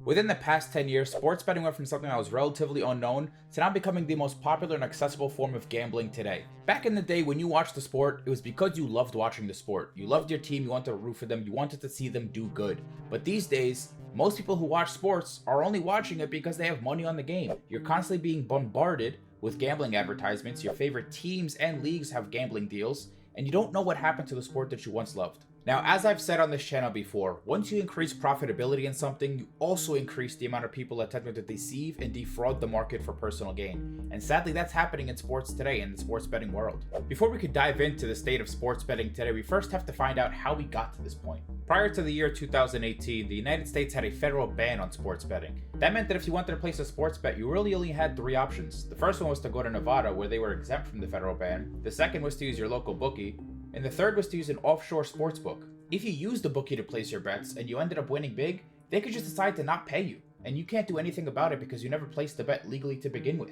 Within the past 10 years, sports betting went from something that was relatively unknown to now becoming the most popular and accessible form of gambling today. Back in the day, when you watched the sport, it was because you loved watching the sport. You loved your team, you wanted to root for them, you wanted to see them do good. But these days, most people who watch sports are only watching it because they have money on the game. You're constantly being bombarded with gambling advertisements, your favorite teams and leagues have gambling deals, and you don't know what happened to the sport that you once loved. Now, as I've said on this channel before, once you increase profitability in something, you also increase the amount of people attempting to deceive and defraud the market for personal gain. And sadly, that's happening in sports today, in the sports betting world. Before we could dive into the state of sports betting today, we first have to find out how we got to this point. Prior to the year 2018, the United States had a federal ban on sports betting. That meant that if you wanted to place a sports bet, you really only had three options. The first one was to go to Nevada, where they were exempt from the federal ban. The second was to use your local bookie. And the third was to use an offshore sports book. If you used a bookie to place your bets and you ended up winning big, they could just decide to not pay you. And you can't do anything about it because you never placed the bet legally to begin with.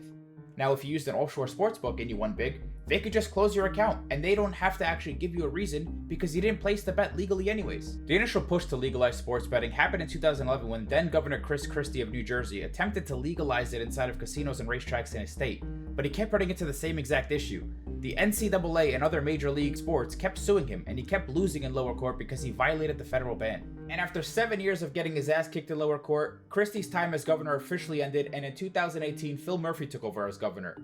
Now, if you used an offshore sports book and you won big, they could just close your account and they don't have to actually give you a reason because you didn't place the bet legally anyways. The initial push to legalize sports betting happened in 2011 when then Governor Chris Christie of New Jersey attempted to legalize it inside of casinos and racetracks in his state, but he kept running into the same exact issue. The NCAA and other major league sports kept suing him and he kept losing in lower court because he violated the federal ban. And after 7 years of getting his ass kicked in lower court, Christie's time as governor officially ended, and in 2018 Phil Murphy took over as governor.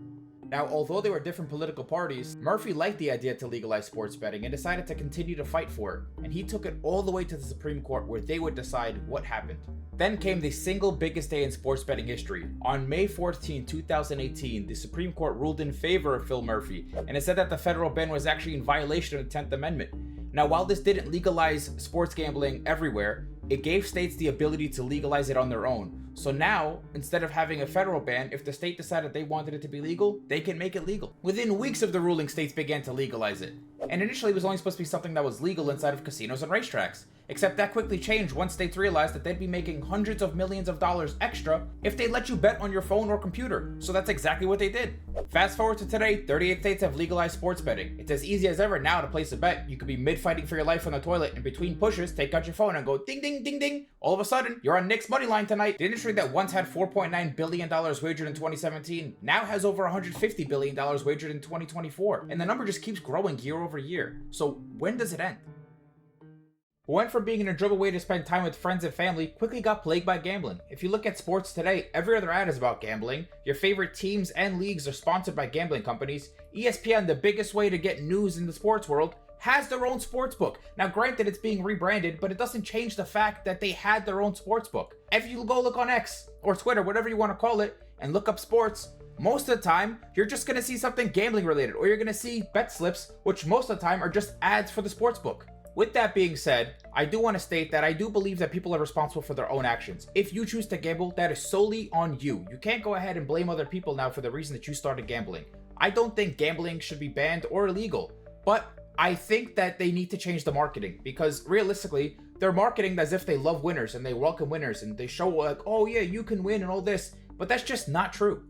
Now, although they were different political parties, Murphy liked the idea to legalize sports betting and decided to continue to fight for it, and he took it all the way to the Supreme Court where they would decide what happened. Then came the single biggest day in sports betting history. On May 14, 2018, the Supreme Court ruled in favor of Phil Murphy, and it said that the federal ban was actually in violation of the 10th Amendment. Now, while this didn't legalize sports gambling everywhere, it gave states the ability to legalize it on their own. So now, instead of having a federal ban, if the state decided they wanted it to be legal, they can make it legal. Within weeks of the ruling, states began to legalize it. And initially it was only supposed to be something that was legal inside of casinos and racetracks. Except that quickly changed once states realized that they'd be making hundreds of millions of dollars extra if they let you bet on your phone or computer. So that's exactly what they did. Fast forward to today, 38 states have legalized sports betting. It's as easy as ever now to place a bet. You could be mid-fighting for your life on the toilet, and between pushes, take out your phone and go ding ding ding ding. All of a sudden, you're on Nick's money line tonight. The industry that once had $4.9 billion wagered in 2017 now has over $150 billion wagered in 2024. And the number just keeps growing year over year. So when does it end? What went from being an enjoyable way to spend time with friends and family quickly got plagued by gambling. If you look at sports today, every other ad is about gambling. Your favorite teams and leagues are sponsored by gambling companies. ESPN, the biggest way to get news in the sports world, has their own sportsbook. Now, granted, it's being rebranded, but it doesn't change the fact that they had their own sportsbook. If you go look on X or Twitter, whatever you want to call it, and look up sports, most of the time, you're just going to see something gambling related, or you're going to see bet slips, which most of the time are just ads for the sportsbook. With that being said, I do want to state that I do believe that people are responsible for their own actions. If you choose to gamble, that is solely on you. You can't go ahead and blame other people now for the reason that you started gambling. I don't think gambling should be banned or illegal, but I think that they need to change the marketing, because realistically, they're marketing as if they love winners and they welcome winners and they show like, oh yeah, you can win and all this, but that's just not true.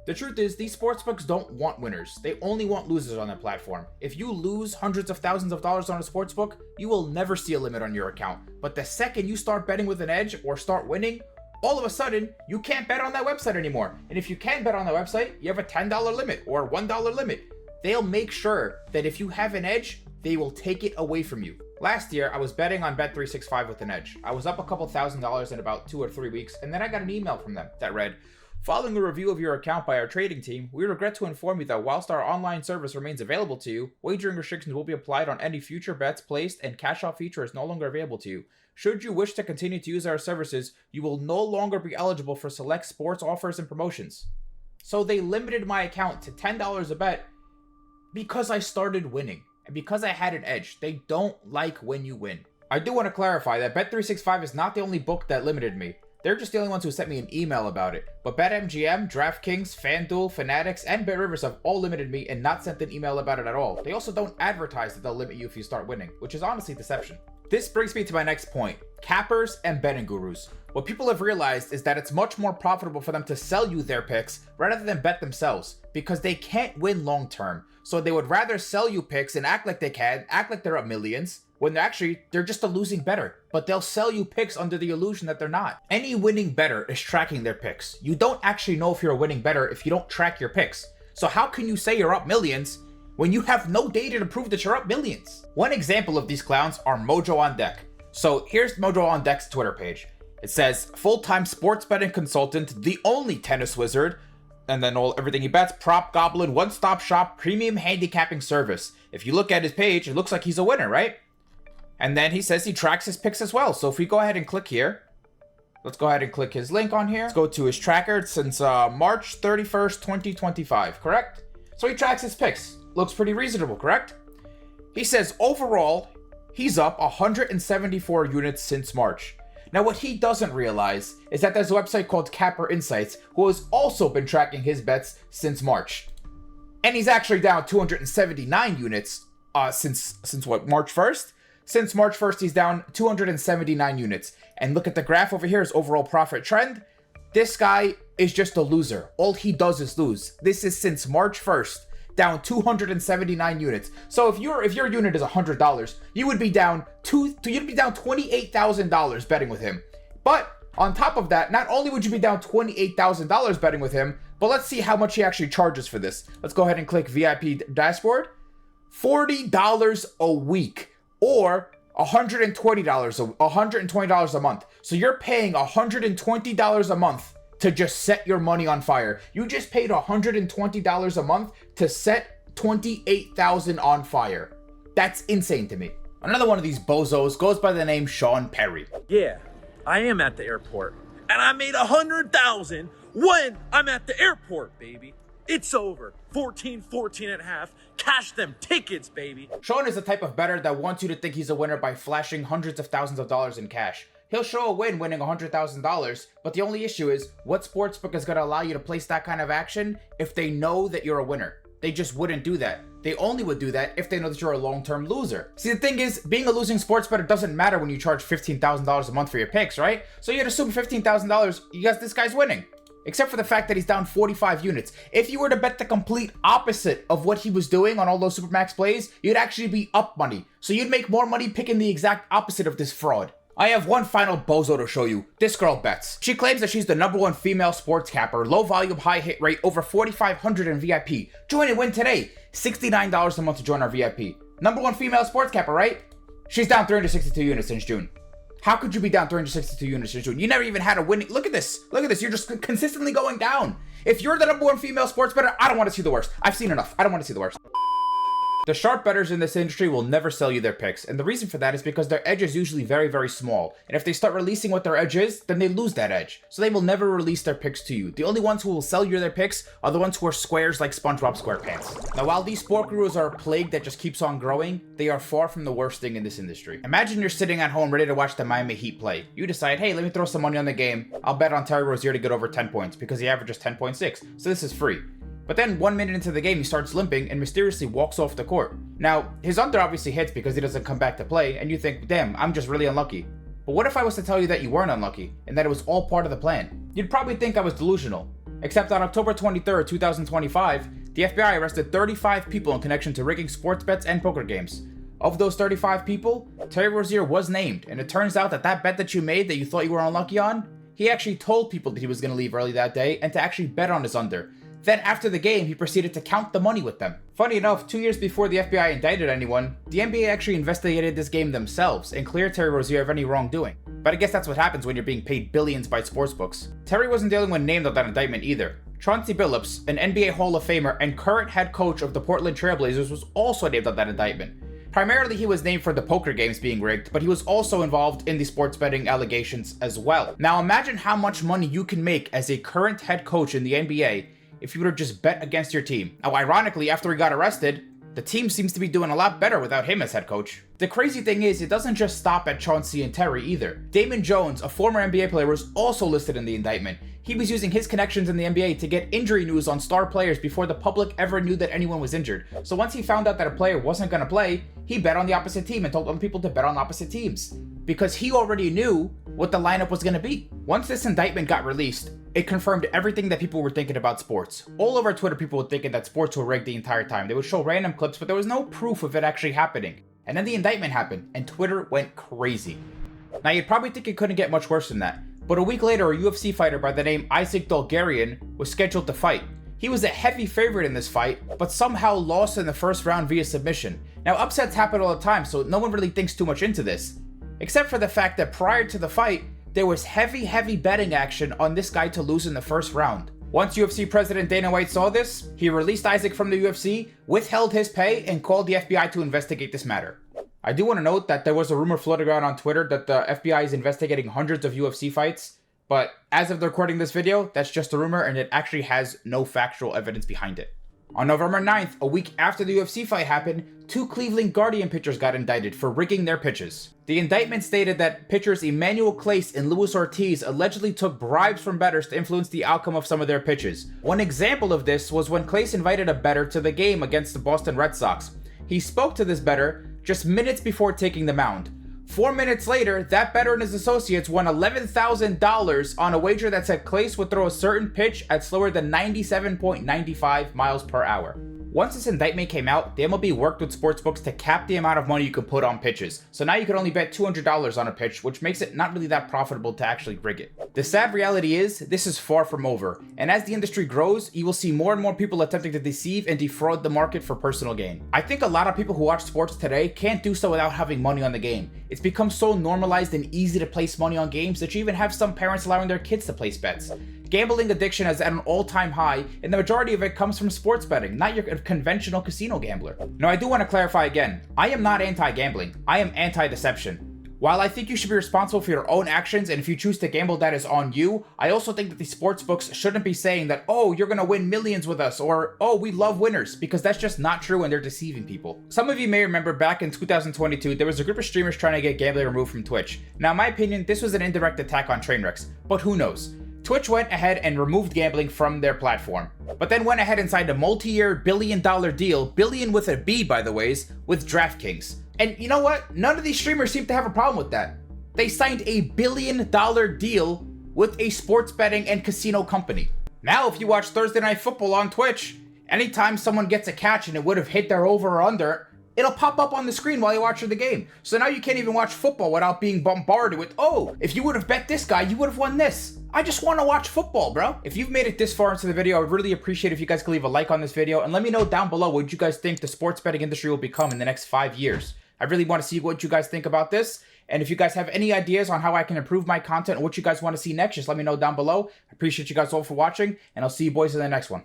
The truth is, these sportsbooks don't want winners. They only want losers on their platform. If you lose hundreds of thousands of dollars on a sportsbook, you will never see a limit on your account. But the second you start betting with an edge or start winning, all of a sudden, you can't bet on that website anymore. And if you can bet on that website, you have a $10 limit or $1 limit. They'll make sure that if you have an edge, they will take it away from you. Last year, I was betting on Bet365 with an edge. I was up a couple $1,000s in about 2 or 3 weeks, and then I got an email from them that read, "Following a review of your account by our trading team, we regret to inform you that whilst our online service remains available to you, wagering restrictions will be applied on any future bets placed and cash-out feature is no longer available to you. Should you wish to continue to use our services, you will no longer be eligible for select sports offers and promotions." So they limited my account to $10 a bet because I started winning and because I had an edge. They don't like when you win. I do want to clarify that Bet365 is not the only book that limited me. They're just the only ones who sent me an email about it. But BetMGM, DraftKings, FanDuel, Fanatics, and BetRivers have all limited me and not sent an email about it at all. They also don't advertise that they'll limit you if you start winning, which is honestly deception. This brings me to my next point: cappers and betting gurus. What people have realized is that it's much more profitable for them to sell you their picks rather than bet themselves, because they can't win long term. So they would rather sell you picks and act like they can, act like they're up millions, when they're just a losing bettor, but they'll sell you picks under the illusion that they're not. Any winning bettor is tracking their picks. You don't actually know if you're a winning bettor if you don't track your picks. So how can you say you're up millions when you have no data to prove that you're up millions? One example of these clowns are Mojo on Deck. So here's Mojo on Deck's Twitter page. It says, full-time sports betting consultant, the only tennis wizard, and then everything he bets, prop goblin, one-stop shop, premium handicapping service. If you look at his page, it looks like he's a winner, right? And then he says he tracks his picks as well. So if we go ahead and click here, let's go ahead and click his link on here. Let's go to his tracker since March 31st, 2025, correct? So he tracks his picks. Looks pretty reasonable, correct? He says overall, he's up 174 units since March. Now, what he doesn't realize is that there's a website called Capper Insights who has also been tracking his bets since March. And he's actually down 279 units since what, March 1st? Since March 1st, he's down 279 units. And look at the graph over here, his overall profit trend. This guy is just a loser. All he does is lose. This is since March 1st, down 279 units. So if your unit is $100, you would be down $28,000 betting with him. But on top of that, not only would you be down $28,000 betting with him, but let's see how much he actually charges for this. Let's go ahead and click VIP dashboard. $40 a week, or $120 a month. So you're paying $120 a month to just set your money on fire. You just paid $120 a month to set 28,000 on fire. That's insane to me. Another one of these bozos goes by the name Sean Perry. Yeah, I am at the airport, and I made 100,000 when I'm at the airport, baby. It's over. 14 and a half. Cash them tickets, baby. Sean is the type of bettor that wants you to think he's a winner by flashing hundreds of thousands of dollars in cash. He'll show a win winning $100,000, but the only issue is, what sportsbook is going to allow you to place that kind of action if they know that you're a winner? They just wouldn't do that. They only would do that if they know that you're a long-term loser. See, the thing is, being a losing sports bettor doesn't matter when you charge $15,000 a month for your picks, right? So you'd assume $15,000, this guy's winning. Except for the fact that he's down 45 units. If you were to bet the complete opposite of what he was doing on all those Supermax plays, you'd actually be up money. So you'd make more money picking the exact opposite of this fraud. I have one final bozo to show you. This girl bets. She claims that she's the #1 female sports capper, low volume, high hit rate, over 4,500 in VIP. Join and win today. $69 a month to join our VIP. #1 female sports capper, right? She's down 362 units since June. How could you be down 362 units in June? You never even had a winning. Look at this. Look at this. You're just consistently going down. If you're the #1 female sports bettor, I don't want to see the worst. I've seen enough. I don't want to see the worst. The sharp bettors in this industry will never sell you their picks, and the reason for that is because their edge is usually very, very small, and if they start releasing what their edge is, then they lose that edge, so they will never release their picks to you. The only ones who will sell you their picks are the ones who are squares like SpongeBob SquarePants. Now, while these sport gurus are a plague that just keeps on growing, they are far from the worst thing in this industry. Imagine you're sitting at home ready to watch the Miami Heat play. You decide, hey, let me throw some money on the game. I'll bet on Terry Rozier to get over 10 points because he averages 10.6, so this is free. But then 1 minute into the game, he starts limping and mysteriously walks off the court. Now, his under obviously hits because he doesn't come back to play, and you think, damn, I'm just really unlucky. But what if I was to tell you that you weren't unlucky, and that it was all part of the plan? You'd probably think I was delusional. Except on October 23rd, 2025, the FBI arrested 35 people in connection to rigging sports bets and poker games. Of those 35 people, Terry Rozier was named, and it turns out that bet that you made that you thought you were unlucky on, he actually told people that he was going to leave early that day and to actually bet on his under. Then after the game, he proceeded to count the money with them. Funny enough, 2 years before the FBI indicted anyone, the NBA actually investigated this game themselves and cleared Terry Rozier of any wrongdoing. But I guess that's what happens when you're being paid billions by sportsbooks. Terry wasn't the only one named on that indictment either. Chauncey Billups, an NBA Hall of Famer and current head coach of the Portland Trailblazers, was also named on that indictment. Primarily, he was named for the poker games being rigged, but he was also involved in the sports betting allegations as well. Now imagine how much money you can make as a current head coach in the NBA if you were to just bet against your team. Now, ironically, after he got arrested, the team seems to be doing a lot better without him as head coach. The crazy thing is, it doesn't just stop at Chauncey and Terry either. Damon Jones, a former NBA player, was also listed in the indictment. He was using his connections in the NBA to get injury news on star players before the public ever knew that anyone was injured. So once he found out that a player wasn't going to play, he bet on the opposite team and told other people to bet on opposite teams, because he already knew what the lineup was going to be. Once this indictment got released, it confirmed everything that people were thinking about sports. All over Twitter, people were thinking that sports were rigged the entire time. They would show random clips, but there was no proof of it actually happening. And then the indictment happened, and Twitter went crazy. Now, you'd probably think it couldn't get much worse than that, but a week later, a UFC fighter by the name Isaac Dolgarian was scheduled to fight. He was a heavy favorite in this fight, but somehow lost in the first round via submission. Now, upsets happen all the time, so no one really thinks too much into this. Except for the fact that prior to the fight, there was heavy betting action on this guy to lose in the first round. Once UFC President Dana White saw this, he released Isaac from the UFC, withheld his pay, and called the FBI to investigate this matter. I do want to note that there was a rumor floating around on Twitter that the FBI is investigating hundreds of UFC fights, but as of the recording this video, that's just a rumor and it actually has no factual evidence behind it. On November 9th, a week after the UFC fight happened, 2 Cleveland Guardian pitchers got indicted for rigging their pitches. The indictment stated that pitchers Emmanuel Clase and Luis Ortiz allegedly took bribes from bettors to influence the outcome of some of their pitches. One example of this was when Clase invited a bettor to the game against the Boston Red Sox. He spoke to this bettor just minutes before taking the mound. 4 minutes later, that bettor and his associates won $11,000 on a wager that said Clase would throw a certain pitch at slower than 97.95 miles per hour. Once this indictment came out, the MLB worked with sportsbooks to cap the amount of money you could put on pitches. So now you can only bet $200 on a pitch, which makes it not really that profitable to actually rig it. The sad reality is, this is far from over. And as the industry grows, you will see more and more people attempting to deceive and defraud the market for personal gain. I think a lot of people who watch sports today can't do so without having money on the game. It's become so normalized and easy to place money on games that you even have some parents allowing their kids to place bets. Gambling addiction is at an all-time high, and the majority of it comes from sports betting, not your conventional casino gambler. Now, I do want to clarify again, I am not anti-gambling, I am anti-deception. While I think you should be responsible for your own actions, and if you choose to gamble, that is on you, I also think that the sports books shouldn't be saying that, oh, you're gonna win millions with us, or, oh, we love winners, because that's just not true and they're deceiving people. Some of you may remember back in 2022, there was a group of streamers trying to get gambling removed from Twitch. Now, in my opinion, this was an indirect attack on Trainwrecks, but who knows? Twitch went ahead and removed gambling from their platform, but then went ahead and signed a multi-year billion-dollar deal, billion with a B by the ways, with DraftKings. And you know what? None of these streamers seem to have a problem with that. They signed a billion-dollar deal with a sports betting and casino company. Now, if you watch Thursday Night Football on Twitch, anytime someone gets a catch and it would have hit their over or under, it'll pop up on the screen while you're watching the game. So now you can't even watch football without being bombarded with, oh, if you would have bet this guy, you would have won this. I just want to watch football, bro. If you've made it this far into the video, I would really appreciate if you guys could leave a like on this video and let me know down below what you guys think the sports betting industry will become in the next 5 years. I really want to see what you guys think about this. And if you guys have any ideas on how I can improve my content or what you guys want to see next, just let me know down below. I appreciate you guys all for watching, and I'll see you boys in the next one.